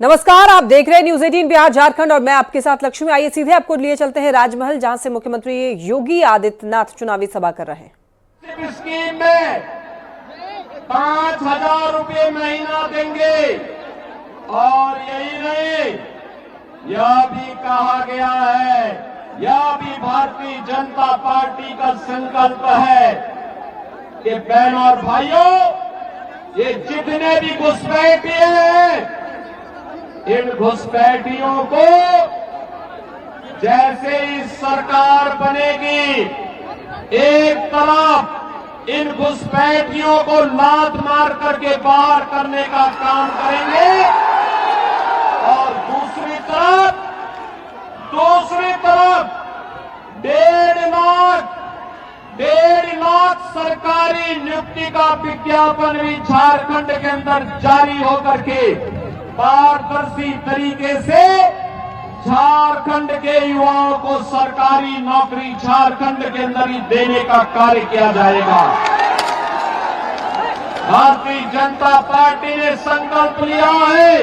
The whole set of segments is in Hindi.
नमस्कार, आप देख रहे हैं न्यूज 18 बिहार झारखंड और मैं आपके साथ लक्ष्मी। आइए सीधे आपको लिए चलते हैं राजमहल, जहां से मुख्यमंत्री योगी आदित्यनाथ चुनावी सभा कर रहे हैं। स्कीम में 5,000 रुपये महीना देंगे और यही नहीं, यह भी कहा गया है, यह भी भारतीय जनता पार्टी का संकल्प है कि बहनों और भाइयों, ये जितने भी घुसपैठिए हैं, इन घुसपैठियों को जैसे ही सरकार बनेगी, एक तरफ इन घुसपैठियों को लात मार करके बाहर करने का काम करेंगे और दूसरी तरफ 1.5 लाख सरकारी नियुक्ति का विज्ञापन भी झारखंड के अंदर जारी होकर के पारदर्शी तरीके से झारखंड के युवाओं को सरकारी नौकरी झारखंड के अंदर ही देने का कार्य किया जाएगा। भारतीय जनता पार्टी ने संकल्प लिया है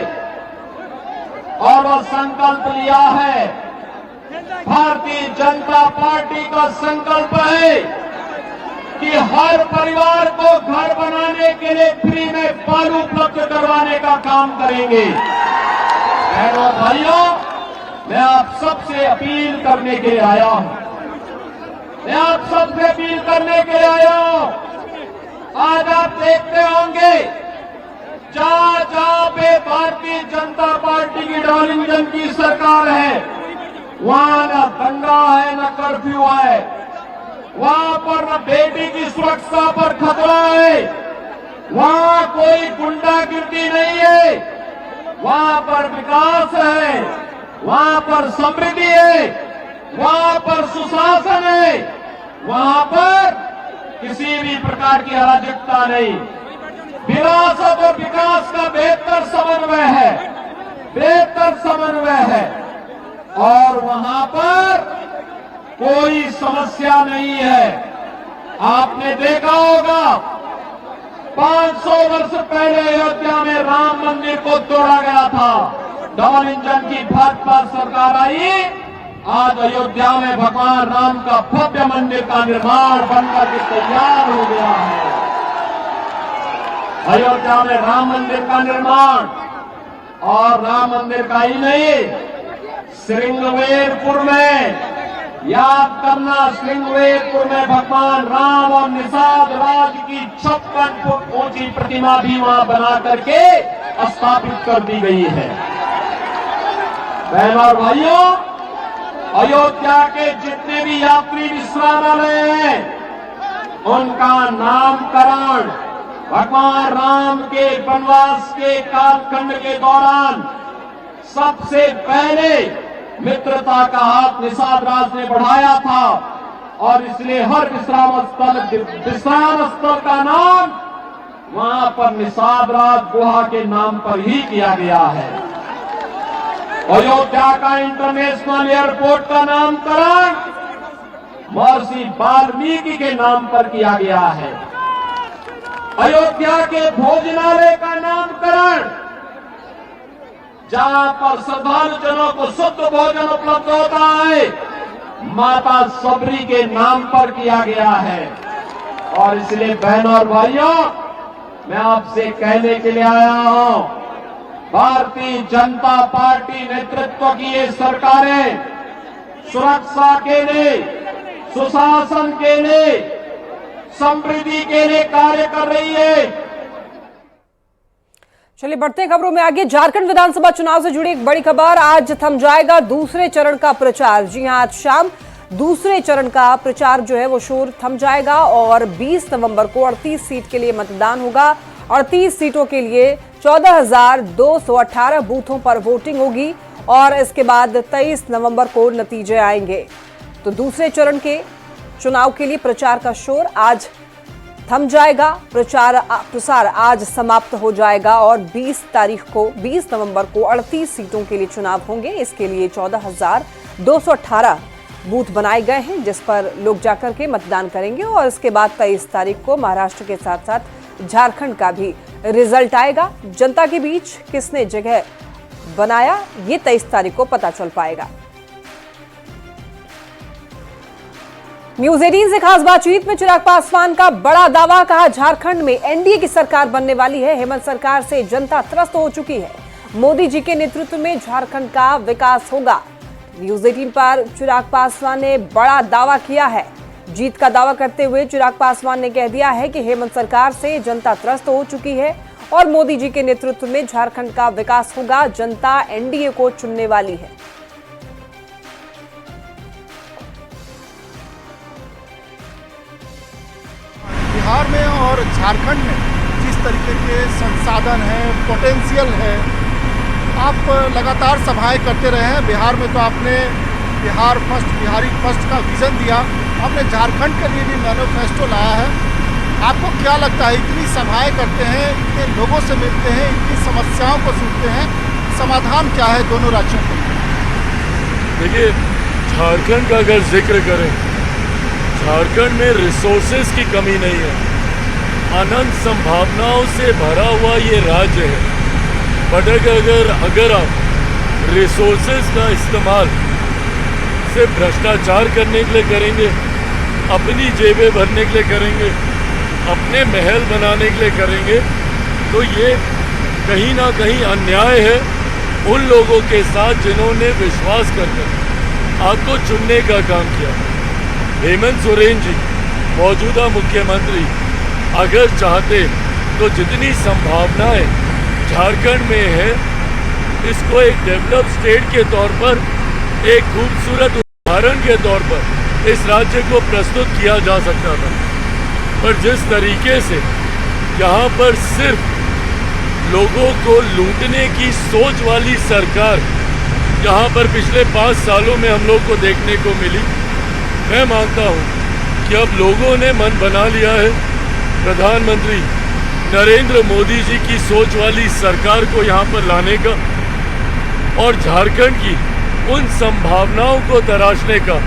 और वह संकल्प लिया है, भारतीय जनता पार्टी का संकल्प है कि हर परिवार को घर बनाने के लिए फ्री में बालू उपलब्ध करवाने का काम करेंगे। बहनों भाइयों, मैं आप सबसे अपील करने के लिए आया हूं, आज आप देखते होंगे जहां जहां पे भारतीय जनता पार्टी की डॉलिंगन की सरकार है, वहां न दंगा है न कर्फ्यू है, वहां पर न बेटी की सुरक्षा पर खतरा है, वहां कोई गुंडागिर्दी नहीं है, वहां पर विकास है, वहां पर समृद्धि है, वहां पर सुशासन है, वहां पर किसी भी प्रकार की अराजकता नहीं, विरासत और विकास का बेहतर समन्वय है और वहां पर कोई समस्या नहीं है। आपने देखा होगा 500 वर्ष पहले अयोध्या में राम मंदिर को तोड़ा गया था, डबल इंजन की भाजपा सरकार आई, आज अयोध्या में भगवान राम का भव्य मंदिर का निर्माण बनकर के तैयार हो गया है। अयोध्या में राम मंदिर का निर्माण, और राम मंदिर का ही नहीं, श्रृंगवेरपुर में, याद करना, श्रृंगवेरपुर में भगवान राम और निषाद राज की 56 फुट ऊंची प्रतिमा भी वहां बना करके स्थापित कर दी गई है। बहनों और भाइयों, अयोध्या के जितने भी यात्री विश्रामालय हैं, उनका नामकरण भगवान राम के वनवास के कालखंड के दौरान सबसे पहले मित्रता का हाथ निषाद राज ने बढ़ाया था और इसलिए हर विश्राम स्थल का नाम वहां पर निषाद राज गुहा के नाम पर ही किया गया है। अयोध्या का इंटरनेशनल एयरपोर्ट का नामकरण महर्षि वाल्मीकि के नाम पर किया गया है। अयोध्या के भोजनालय का नामकरण, जहां पर श्रद्धालु जनों को शुद्ध भोजन उपलब्ध होता है, माता सबरी के नाम पर किया गया है। और इसलिए बहनों और भाइयों, मैं आपसे कहने के लिए आया हूं, भारतीय जनता पार्टी नेतृत्व की ये सरकारें सुरक्षा के लिए, सुशासन के लिए, समृद्धि के लिए कार्य कर रही है। चलिए बढ़ते हैं खबरों में आगे। झारखंड विधानसभा चुनाव से जुड़ी एक बड़ी खबर, आज थम जाएगा दूसरे चरण का प्रचार। जी हां, आज शाम दूसरे चरण का प्रचार जो है वो शोर थम जाएगा और 20 नवंबर को 38 सीट के लिए मतदान होगा। 38 सीटों के लिए 14,218 बूथों पर वोटिंग होगी और इसके बाद 23 नवंबर को नतीजे आएंगे। तो दूसरे चरण के चुनाव के लिए प्रचार का शोर आज थम जाएगा, प्रसार आज समाप्त हो जाएगा और 20 नवंबर को 38 सीटों के लिए चुनाव होंगे। इसके लिए 14,218 बूथ बनाए गए हैं जिस पर लोग जाकर के मतदान करेंगे और इसके बाद 23 तारीख को महाराष्ट्र के साथ साथ झारखंड का भी रिजल्ट आएगा। जनता के बीच किसने जगह बनाया, ये 23 तारीख को पता चल पाएगा। न्यूज 18 से खास बातचीत में चिराग पासवान का बड़ा दावा, कहा झारखंड में एनडीए की सरकार बनने वाली है। हेमंत सरकार से जनता त्रस्त हो चुकी है। मोदी जी के नेतृत्व में झारखंड का विकास होगा। न्यूज 18 पर चिराग पासवान ने बड़ा दावा किया है। जीत का दावा करते हुए चिराग पासवान ने कह दिया है कि हेमंत सरकार से जनता त्रस्त हो चुकी है और मोदी जी के नेतृत्व में झारखंड का विकास होगा। जनता एनडीए को चुनने वाली है। बिहार में और झारखंड में जिस तरीके के संसाधन हैं, पोटेंशियल है, आप लगातार सभाएं करते रहे हैं। बिहार में तो आपने बिहार फर्स्ट, बिहारी फर्स्ट का विज़न दिया, आपने झारखंड के लिए भी मैनिफेस्टो लाया है। आपको क्या लगता है, इतनी सभाएं करते हैं, इतने लोगों से मिलते हैं, इतनी समस्याओं को सुनते हैं, समाधान क्या है दोनों राज्यों के? देखिए, झारखंड का अगर जिक्र करें, झारखंड में रिसोर्सेज की कमी नहीं है। अनंत संभावनाओं से भरा हुआ ये राज्य है। बट अगर आप रिसोर्सेज का इस्तेमाल सिर्फ भ्रष्टाचार करने के लिए करेंगे, अपनी जेबें भरने के लिए करेंगे, अपने महल बनाने के लिए करेंगे, तो ये कहीं ना कहीं अन्याय है उन लोगों के साथ जिन्होंने विश्वास करकर आपको चुनने का काम किया। हेमंत सोरेन जी मौजूदा मुख्यमंत्री अगर चाहते तो जितनी संभावनाएं झारखंड में है, इसको एक डेवलप स्टेट के तौर पर, एक खूबसूरत उदाहरण के तौर पर इस राज्य को प्रस्तुत किया जा सकता था। पर जिस तरीके से यहाँ पर सिर्फ लोगों को लूटने की सोच वाली सरकार यहाँ पर पिछले 5 सालों में हम लोग को देखने को मिली, मैं मानता हूँ कि अब लोगों ने मन बना लिया है प्रधानमंत्री नरेंद्र मोदी जी की सोच वाली सरकार को यहाँ पर लाने का और झारखंड की उन संभावनाओं को तराशने का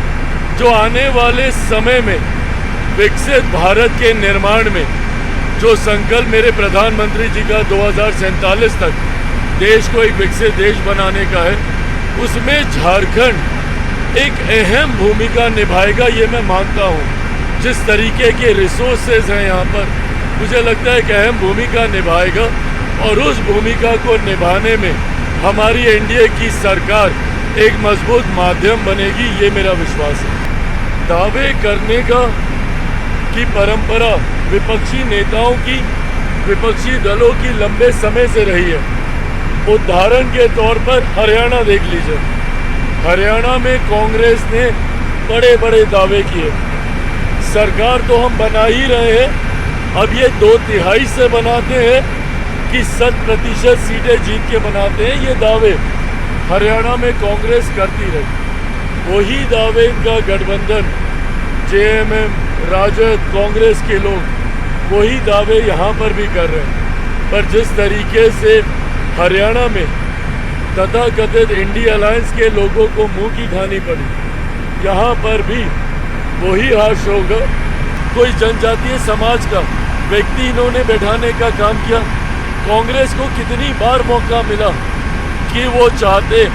जो आने वाले समय में विकसित भारत के निर्माण में जो संकल्प मेरे प्रधानमंत्री जी का 2047 तक देश को एक विकसित देश बनाने का है, उसमें झारखंड एक अहम भूमिका निभाएगा, ये मैं मानता हूँ। जिस तरीके के रिसोर्सेज हैं यहाँ पर, मुझे लगता है एक अहम भूमिका निभाएगा और उस भूमिका को निभाने में हमारी एनडीए की सरकार एक मजबूत माध्यम बनेगी, ये मेरा विश्वास है। दावे करने का की परंपरा विपक्षी नेताओं की, विपक्षी दलों की लंबे समय से रही है। उदाहरण के तौर पर हरियाणा देख लीजिए। हरियाणा में कांग्रेस ने बड़े बड़े दावे किए। सरकार तो हम बना ही रहे हैं, अब ये 2/3 से बनाते हैं कि 100% सीटें जीत के बनाते हैं, ये दावे हरियाणा में कांग्रेस करती रही। वही दावे का गठबंधन जेएमएम, राजद, कांग्रेस के लोग वही दावे यहाँ पर भी कर रहे हैं। पर जिस तरीके से हरियाणा में तथाकथित इंडिया अलायंस के लोगों को मुंह की खानी पड़ी, यहाँ पर भी वही हाश होगा। कोई जनजातीय समाज का व्यक्ति इन्होंने बैठाने का काम किया। कांग्रेस को कितनी बार मौका मिला कि वो चाहते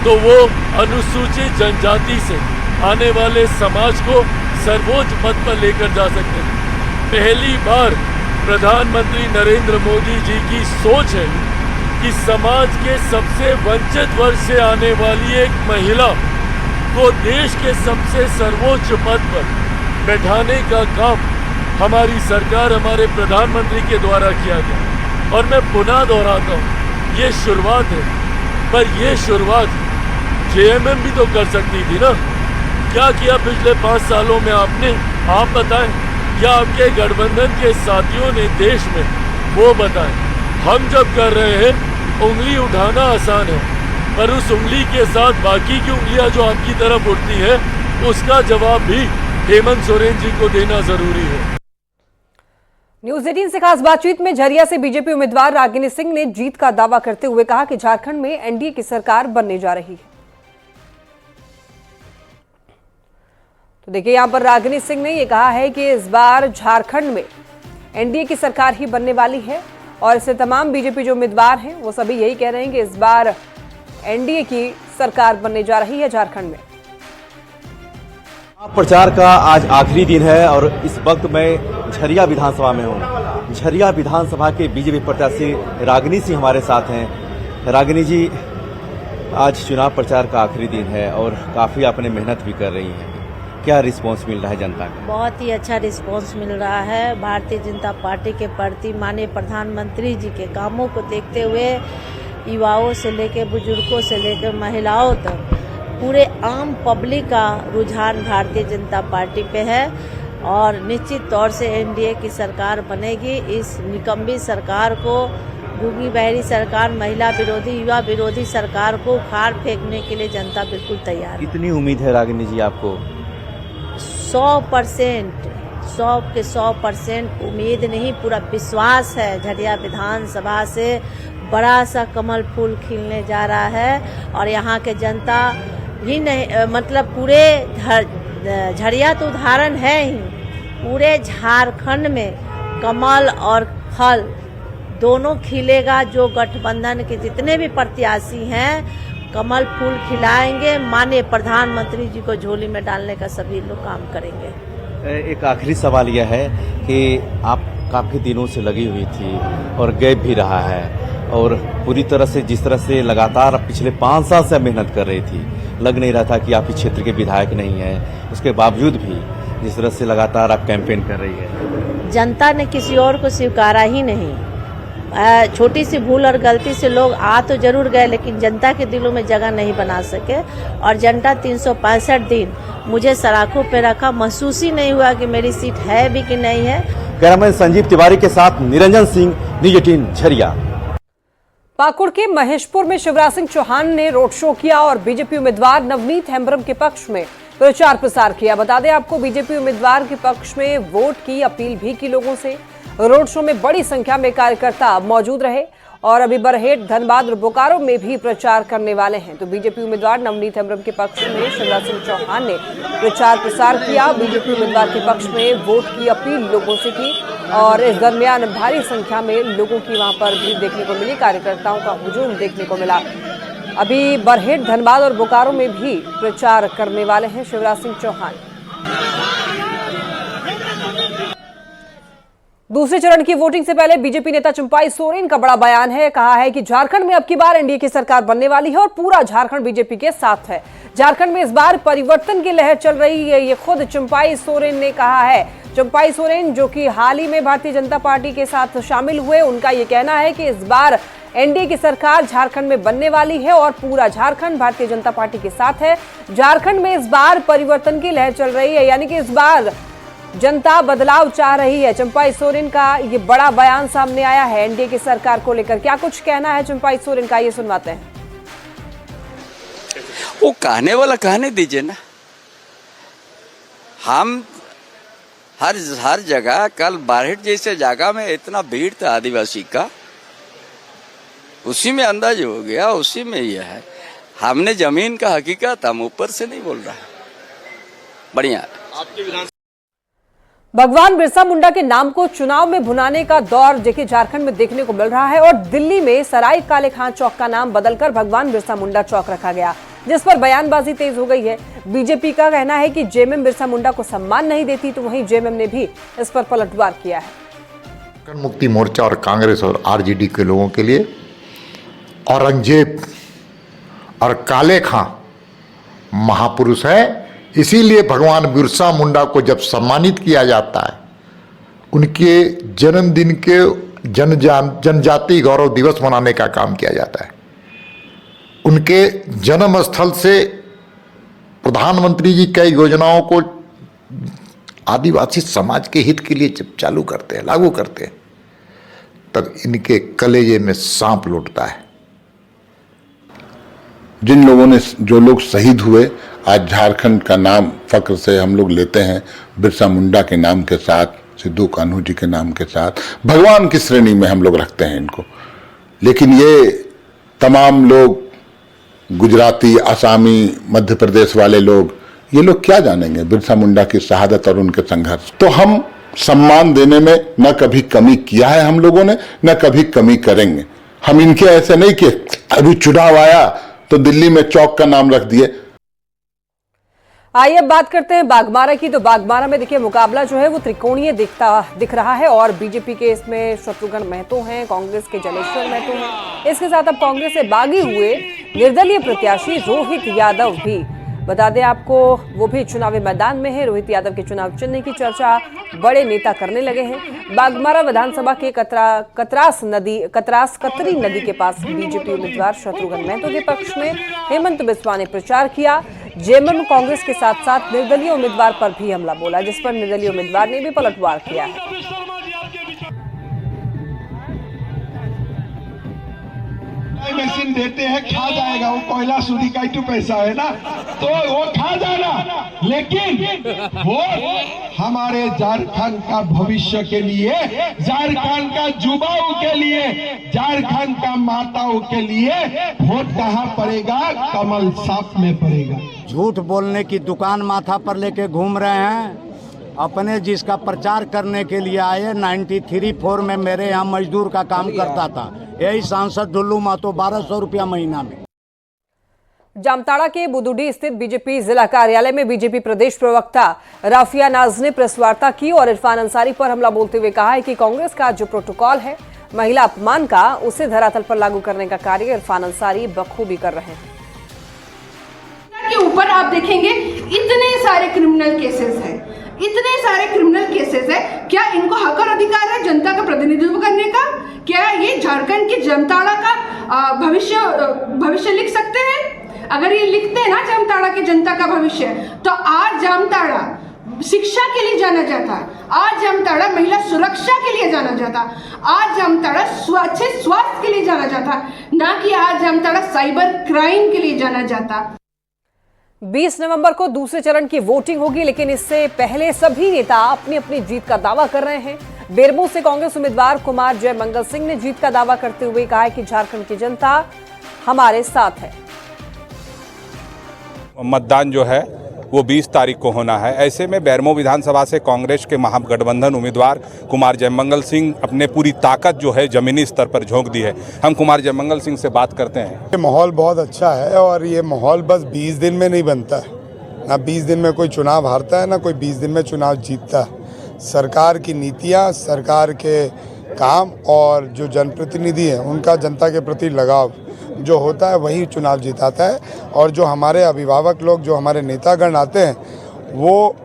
तो वो अनुसूचित जनजाति से आने वाले समाज को सर्वोच्च पद पर लेकर जा सकते थे। पहली बार प्रधानमंत्री नरेंद्र मोदी जी की सोच है कि समाज के सबसे वंचित वर्ग से आने वाली एक महिला को देश के सबसे सर्वोच्च पद पर बैठाने का काम हमारी सरकार, हमारे प्रधानमंत्री के द्वारा किया गया। और मैं पुनः दोहराता हूँ, ये शुरुआत है, पर ये शुरुआत जेएमएम भी तो कर सकती थी ना। क्या किया पिछले 5 सालों में आपने? आप बताएं, या आपके गठबंधन के साथियों ने देश में? वो बताएं। हम जब कर रहे हैं, उंगली उठाना आसान है, पर उस उंगली के साथ बाकी की उंगलियां जो आपकी तरफ उठती है, उसका जवाब भी हेमंत सोरेन जी को देना जरूरी है। न्यूज 18 से खास बातचीत में झरिया से बीजेपी उम्मीदवार रागिनी सिंह ने जीत का दावा करते हुए कहा कि झारखंड में एनडीए की सरकार बनने जा रही है। तो देखिए, यहां पर रागिनी सिंह ने यह कहा है कि इस बार झारखंड में एनडीए की सरकार ही बनने वाली है और इससे तमाम बीजेपी जो उम्मीदवार हैं वो सभी यही कह रहे हैं कि इस बार एनडीए की सरकार बनने जा रही है झारखंड में। प्रचार का आज आखिरी दिन है और इस वक्त मैं झरिया विधानसभा में हूँ। झरिया विधानसभा के बीजेपी प्रत्याशी रागिनी सिंह हमारे साथ हैं। रागिनी जी, आज चुनाव प्रचार का आखिरी दिन है और काफ़ी आपने मेहनत भी कर रही हैं। क्या रिस्पांस मिल रहा है जनता का? बहुत ही अच्छा रिस्पांस मिल रहा है। भारतीय जनता पार्टी के प्रति माननीय प्रधानमंत्री जी के कामों को देखते हुए युवाओं से लेकर बुजुर्गों से लेकर महिलाओं तक पूरे आम पब्लिक का रुझान भारतीय जनता पार्टी पे है और निश्चित तौर से एनडीए की सरकार बनेगी। इस निकम्मी सरकार को, गूंगी बहरी सरकार, महिला विरोधी, युवा विरोधी सरकार को उखाड़ फेंकने के लिए जनता बिल्कुल तैयार है। कितनी उम्मीद है रागिनी जी आपको? 100% 100% उम्मीद नहीं, पूरा विश्वास है। झरिया विधानसभा से बड़ा सा कमल फूल खिलने जा रहा है और यहाँ के जनता ही नहीं, मतलब पूरे झरिया तो उदाहरण है ही, पूरे झारखंड में कमल और फल दोनों खिलेगा। जो गठबंधन के जितने भी प्रत्याशी हैं कमल फूल खिलाएंगे। माननीय प्रधानमंत्री जी को झोली में डालने का सभी लोग काम करेंगे। एक आखिरी सवाल यह है कि आप काफ़ी दिनों से लगी हुई थी और गैप भी रहा है और पूरी तरह से जिस तरह से लगातार पिछले 5 साल से मेहनत कर रही थी, लग नहीं रहा था कि आप इस क्षेत्र के विधायक नहीं हैं। उसके बावजूद भी जिस तरह से लगातार आप कैंपेन कर रही है, जनता ने किसी और को स्वीकारा ही नहीं। छोटी सी भूल और गलती से लोग आ तो जरूर गए लेकिन जनता के दिलों में जगह नहीं बना सके और जनता 365 दिन मुझे सराखों पे रखा। महसूस ही नहीं हुआ कि मेरी सीट है भी कि नहीं है। कैमरामैन संजीव तिवारी के साथ निरंजन सिंह, न्यूज़ 18 झरिया। पाकुड़ के महेशपुर में शिवराज सिंह चौहान ने रोड शो किया और बीजेपी उम्मीदवार नवनीत हेम्ब्रम के पक्ष में प्रचार प्रसार किया। बता दें आपको, बीजेपी उम्मीदवार के पक्ष में वोट की अपील भी की लोगों से। रोड शो में बड़ी संख्या में कार्यकर्ता मौजूद रहे और अभी बरहेट, धनबाद और बोकारो में भी प्रचार करने वाले हैं। तो बीजेपी उम्मीदवार नवनीत हेम्ब्रम के पक्ष में शिवराज सिंह चौहान ने प्रचार प्रसार किया। बीजेपी उम्मीदवार के पक्ष में वोट की अपील लोगों से की और इस दरमियान भारी संख्या में लोगों की वहां पर भीड़ देखने को मिली, कार्यकर्ताओं का हुजूम देखने को मिला। अभी बरहेट, धनबाद और बोकारो में भी प्रचार करने वाले हैं शिवराज सिंह चौहान। दूसरे चरण की वोटिंग से पहले बीजेपी नेता चंपाई सोरेन का बड़ा बयान है। कहा है कि झारखंड में अब की बार एनडीए की सरकार बनने वाली है और पूरा झारखंड बीजेपी के साथ है। झारखंड में इस बार परिवर्तन की लहर चल रही है, ये खुद चंपाई सोरेन ने कहा है। चंपाई सोरेन, जो कि हाल ही में भारतीय जनता पार्टी के साथ शामिल हुए, उनका ये कहना है कि इस बार एनडीए की सरकार झारखंड में बनने वाली है और पूरा झारखंड भारतीय जनता पार्टी के साथ है। झारखंड में इस बार परिवर्तन की लहर चल रही है, यानी कि इस बार जनता बदलाव चाह रही है। चंपाई सोरेन का ये बड़ा बयान सामने आया है एनडीए की सरकार को लेकर। क्या कुछ कहना है चंपाई सोरेन का, ये सुनवाते हैं। वो कहने वाला कहने दीजिए ना। हम हर जगह, कल बारहेट जैसे जगह में इतना भीड़ था आदिवासी का, उसी में अंदाज हो गया, उसी में यह है। हमने जमीन का हकीकत, हम ऊपर से नहीं बोल रहा। बढ़िया। भगवान बिरसा मुंडा के नाम को चुनाव में भुनाने का दौर देखिए झारखंड में देखने को मिल रहा है और दिल्ली में सराय काले खान चौक का नाम बदलकर भगवान बिरसा मुंडा चौक रखा गया, जिस पर बयानबाजी तेज हो गई है। बीजेपी का कहना है कि जेएमएम बिरसा मुंडा को सम्मान नहीं देती, तो वहीं जेएमएम ने भी इस पर पलटवार किया है। झारखंड मुक्ति मोर्चा और कांग्रेस और आरजेडी के लोगों के लिए औरंगजेब और काले खां महापुरुष है। इसीलिए भगवान बिरसा मुंडा को जब सम्मानित किया जाता है, उनके जन्मदिन के जनजाति गौरव दिवस मनाने का काम किया जाता है। उनके जन्म स्थल से प्रधानमंत्री जी कई योजनाओं को आदिवासी समाज के हित के लिए जब चालू करते हैं, लागू करते हैं, तब इनके कलेजे में सांप लौटता है। जिन लोगों ने, जो लोग शहीद हुए, आज झारखंड का नाम फक्र से हम लोग लेते हैं, बिरसा मुंडा के नाम के साथ, सिद्धू कान्हू जी के नाम के साथ, भगवान की श्रेणी में हम लोग रखते हैं इनको। लेकिन ये तमाम लोग, गुजराती, आसामी, मध्य प्रदेश वाले लोग, ये लोग क्या जानेंगे बिरसा मुंडा की शहादत और उनके संघर्ष। तो हम सम्मान देने में न कभी कमी किया है हम लोगों ने, न कभी कमी करेंगे। हम इनके ऐसे नहीं कि अभी चुनाव आया तो दिल्ली में चौक का नाम रख दिए। आइए अब बात करते हैं बागमारा की। तो बागमारा में देखिए मुकाबला जो है वो त्रिकोणीय दिख रहा है और बीजेपी के इसमें शत्रुघ्न महतो हैं, कांग्रेस के जलेश्वर महतो हैं। इसके साथ अब कांग्रेस से बागी हुए निर्दलीय प्रत्याशी रोहित यादव भी, बता दें आपको, वो भी चुनावी मैदान में है। रोहित यादव के चुनाव चिन्ह की चर्चा बड़े नेता करने लगे हैं। बागमारा विधानसभा के कतरी नदी के पास बीजेपी उम्मीदवार शत्रुघ्न महतो के पक्ष में हेमंत बिस्वा ने प्रचार किया। जेएमएम कांग्रेस के साथ साथ निर्दलीय उम्मीदवार पर भी हमला बोला, जिस पर निर्दलीय उम्मीदवार ने भी पलटवार किया है। मशीन देते हैं, खा जाएगा, वो कोयला सूदी का ही पैसा है ना, तो वो खा जाना, लेकिन वो हमारे झारखंड का भविष्य के लिए, झारखंड का युवाओं के लिए, झारखंड का माताओं के लिए वोट कहाँ पड़ेगा? कमल साफ में पड़ेगा। झूठ बोलने की दुकान माथा पर लेके घूम रहे हैं। अपने जिसका प्रचार करने के लिए आए, 93-4 में मेरे यहाँ मजदूर का काम करता था, यही सांसद दुल्लू महतो, 1200 रुपया महीना में। जामताड़ा के बुदुडी स्थित बीजेपी जिला कार्यालय में बीजेपी प्रदेश प्रवक्ता राफिया नाज ने प्रेस वार्ता की और इरफान अंसारी पर हमला बोलते हुए कहा है कि कांग्रेस का जो प्रोटोकॉल है महिला अपमान का, उसे धरातल पर लागू करने का कार्य इरफान अंसारी बखूबी कर रहे हैं। के ऊपर आप देखेंगे इतने सारे क्रिमिनल केसेस हैं, इतने सारे क्रिमिनल केसेस है। क्या इनको हक और अधिकार है जनता का प्रतिनिधित्व करने का? क्या ये झारखंड की जामताड़ा का भविष्य लिख सकते हैं? अगर ये लिखते हैं ना जामताड़ा की जनता का भविष्य, तो आज जामताड़ा शिक्षा के लिए जाना जाता, आज जामताड़ा महिला सुरक्षा के लिए जाना जाता, आज जामताड़ा अच्छे स्वास्थ्य के लिए जाना जाता, ना कि आज जामताड़ा साइबर क्राइम के लिए जाना जाता। 20 नवंबर को दूसरे चरण की वोटिंग होगी, लेकिन इससे पहले सभी नेता अपनी अपनी जीत का दावा कर रहे हैं। बेरमो से कांग्रेस उम्मीदवार कुमार जय मंगल सिंह ने जीत का दावा करते हुए कहा है कि झारखंड की जनता हमारे साथ है। मतदान जो है वो 20 तारीख को होना है। ऐसे में बेरमो विधानसभा से कांग्रेस के महागठबंधन उम्मीदवार कुमार जयमंगल सिंह अपने पूरी ताकत जो है जमीनी स्तर पर झोंक दी है। हम कुमार जयमंगल सिंह से बात करते हैं। ये माहौल बहुत अच्छा है और ये माहौल बस 20 दिन में नहीं बनता है, ना 20 दिन में कोई चुनाव हारता है, ना कोई 20 दिन में चुनाव जीतता है। सरकार की नीतियाँ, सरकार के काम और जो जनप्रतिनिधि हैं उनका जनता के प्रति लगाव जो होता है वही चुनाव जिताता है। और जो हमारे अभिभावक लोग, जो हमारे नेतागण आते हैं, वो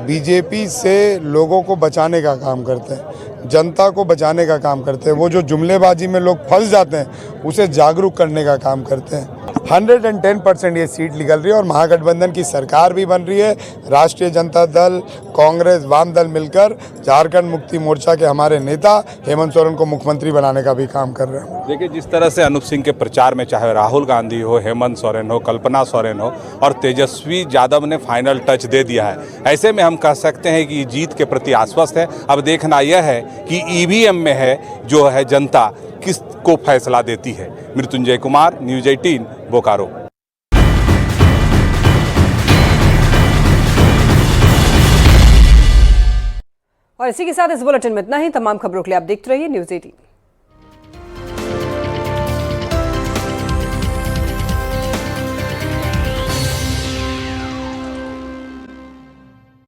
बीजेपी से लोगों को बचाने का काम करते हैं, जनता को बचाने का काम करते हैं। वो जो जुमलेबाजी में लोग फंस जाते हैं उसे जागरूक करने का काम करते हैं। 110% ये सीट निकल रही है और महागठबंधन की सरकार भी बन रही है। राष्ट्रीय जनता दल, कांग्रेस, वाम दल मिलकर झारखंड मुक्ति मोर्चा के हमारे नेता हेमंत सोरेन को मुख्यमंत्री बनाने का भी काम कर रहे हैं। देखिए, जिस तरह से अनूप सिंह के प्रचार में चाहे राहुल गांधी हो, हेमंत सोरेन हो, कल्पना सोरेन हो और तेजस्वी यादव ने फाइनल टच दे दिया है, ऐसे में हम कह सकते हैं कि जीत के प्रति आश्वस्त है। अब देखना यह है कि ईवीएम में है जो है जनता किस को फैसला देती है। मृत्युंजय कुमार, न्यूज़ 18, बोकारो। और इसी के साथ इस बुलेटिन में इतना ही। तमाम खबरों के लिए आप देखते रहिए न्यूज़ 18।